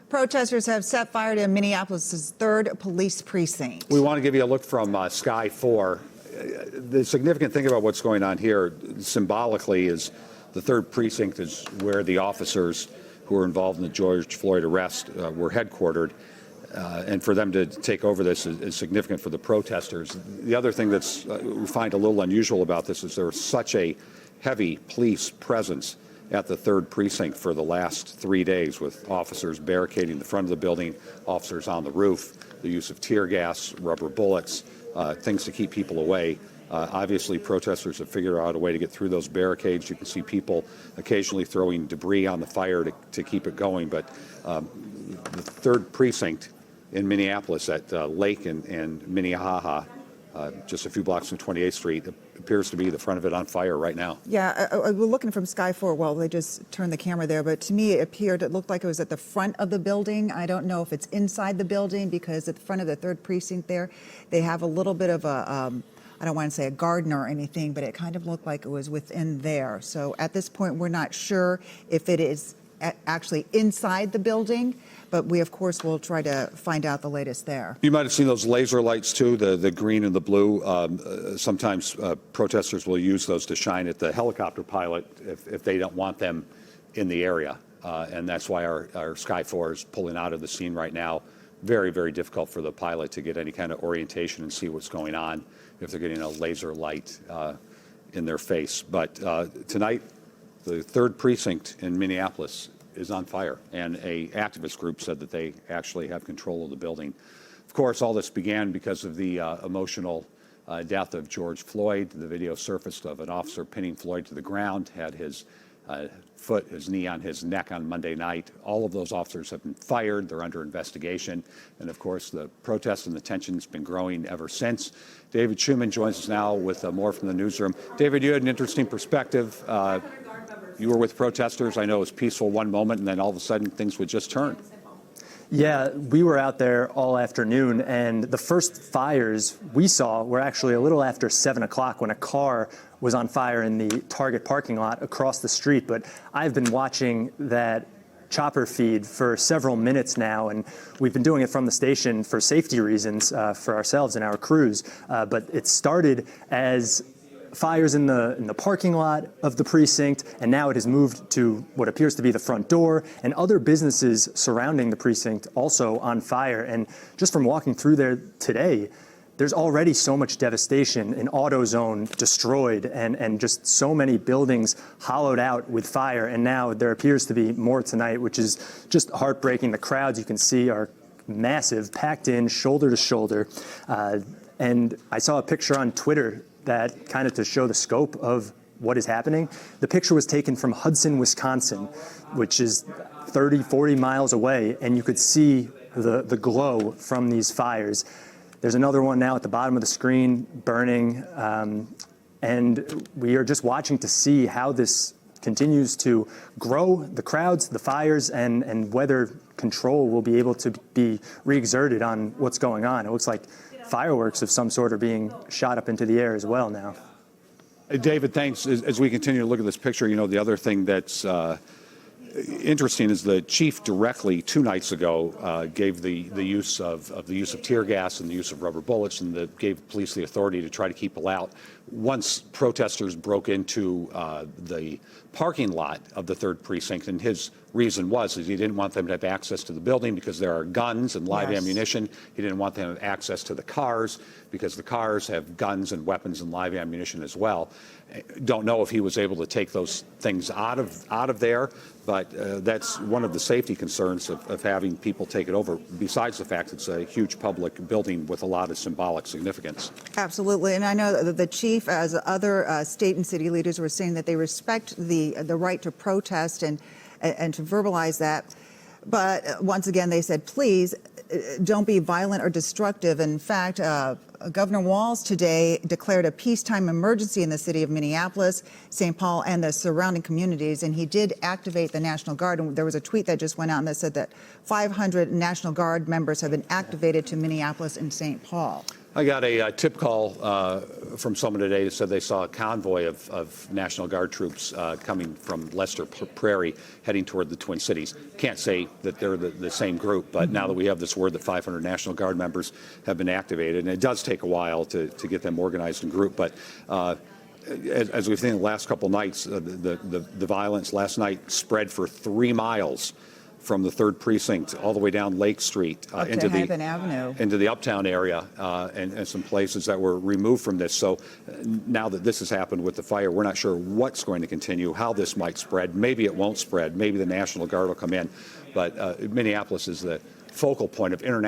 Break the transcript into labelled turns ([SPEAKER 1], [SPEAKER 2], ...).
[SPEAKER 1] Protesters have set fire to Minneapolis' 3rd police precinct.
[SPEAKER 2] We want to give you a look from Sky 4. The significant thing about what's going on here, symbolically, is the 3rd precinct is where the officers who were involved in the George Floyd arrest were headquartered. And for them to take over this is significant for the protesters. The other thing that's we find a little unusual about this is there's such a heavy police presence at the 3rd precinct for the last 3 days, with officers barricading the front of the building, officers on the roof, the use of tear gas, rubber bullets, things to keep people away. Obviously, protesters have figured out a way to get through those barricades. You can see people occasionally throwing debris on the fire to keep it going. But the 3rd precinct in Minneapolis at Lake and Minnehaha, just a few blocks from 28th Street, appears to be the front of it on fire right now.
[SPEAKER 1] Yeah, we're looking from Sky 4. Well, they just turned the camera there, but to me it looked like it was at the front of the building. I don't know if it's inside the building, because at the front of the 3rd precinct there, they have a little bit of a, I don't want to say a garden or anything, but it kind of looked like it was within there. So at this point, we're not sure if it is actually inside the building, but we, of course, will try to find out the latest there.
[SPEAKER 2] You might have seen those laser lights, too, the green and the blue. Sometimes protesters will use those to shine at the helicopter pilot if they don't want them in the area. And that's why our Sky 4 is pulling out of the scene right now. Very, very difficult for the pilot to get any kind of orientation and see what's going on if they're getting a laser light in their face. But tonight, the 3rd precinct in Minneapolis is on fire, and an activist group said that they actually have control of the building. Of course, all this began because of the emotional death of George Floyd. The video surfaced of an officer pinning Floyd to the ground, had his his knee on his neck on Monday night. All of those officers have been fired. They're under investigation. And of course, the protests and the tension has been growing ever since. David Schuman joins us now with more from the newsroom. David, you had an interesting perspective. You were with protesters. I know it was peaceful one moment, and then all of a sudden things would just turn.
[SPEAKER 3] Yeah, we were out there all afternoon, and the first fires we saw were actually a little after 7 o'clock, when a car was on fire in the Target parking lot across the street. But I've been watching that chopper feed for several minutes now, and we've been doing it from the station for safety reasons for ourselves and our crews. But it started as fires in the parking lot of the precinct, and now it has moved to what appears to be the front door, and other businesses surrounding the precinct also on fire. And just from walking through there today, there's already so much devastation, an auto zone destroyed, and just so many buildings hollowed out with fire. And now there appears to be more tonight, which is just heartbreaking. The crowds, you can see, are massive, packed in, shoulder to shoulder. And I saw a picture on Twitter that kind of to show the scope of what is happening. The picture was taken from Hudson, Wisconsin, which is 30, 40 miles away, and you could see the glow from these fires. There's another one now at the bottom of the screen burning, and we are just watching to see how this continues to grow, the crowds, the fires, and whether control will be able to be re-exerted on what's going on. It looks like fireworks of some sort are being shot up into the air as well now.
[SPEAKER 2] David, thanks. As we continue to look at this picture, you know, the other thing that's interesting is the chief directly 2 nights ago gave the use of tear gas and the use of rubber bullets, and gave police the authority to try to keep people out. Once protesters broke into the parking lot of the 3rd precinct, and his reason was he didn't want them to have access to the building because there are guns and live ammunition. He didn't want them to have access to the cars because the cars have guns and weapons and live ammunition as well. Don't know if he was able to take those things out of there, but that's one of the safety concerns of having people take it over, besides the fact it's a huge public building with a lot of symbolic significance.
[SPEAKER 1] Absolutely. And I know that the chief, as other state and city leaders, were saying that they respect the right to protest and to verbalize that. But once again, they said, please don't be violent or destructive. In fact, Governor Walz today declared a peacetime emergency in the city of Minneapolis, St. Paul, and the surrounding communities, and he did activate the National Guard. And there was a tweet that just went out that said that 500 National Guard members have been activated to Minneapolis and St. Paul.
[SPEAKER 2] I got a tip call from someone today that said they saw a convoy of National Guard troops coming from Lester Prairie heading toward the Twin Cities. Can't say that they're the same group, but now that we have this word that 500 National Guard members have been activated, and it does take a while to get them organized and grouped, but as we've seen the last couple nights, the violence last night spread for 3 miles from the 3rd precinct all the way down Lake Street into the Uptown area and some places that were removed from this. So now that this has happened with the fire, we're not sure what's going to continue, how this might spread. Maybe it won't spread. Maybe the National Guard will come in. But Minneapolis is the focal point of international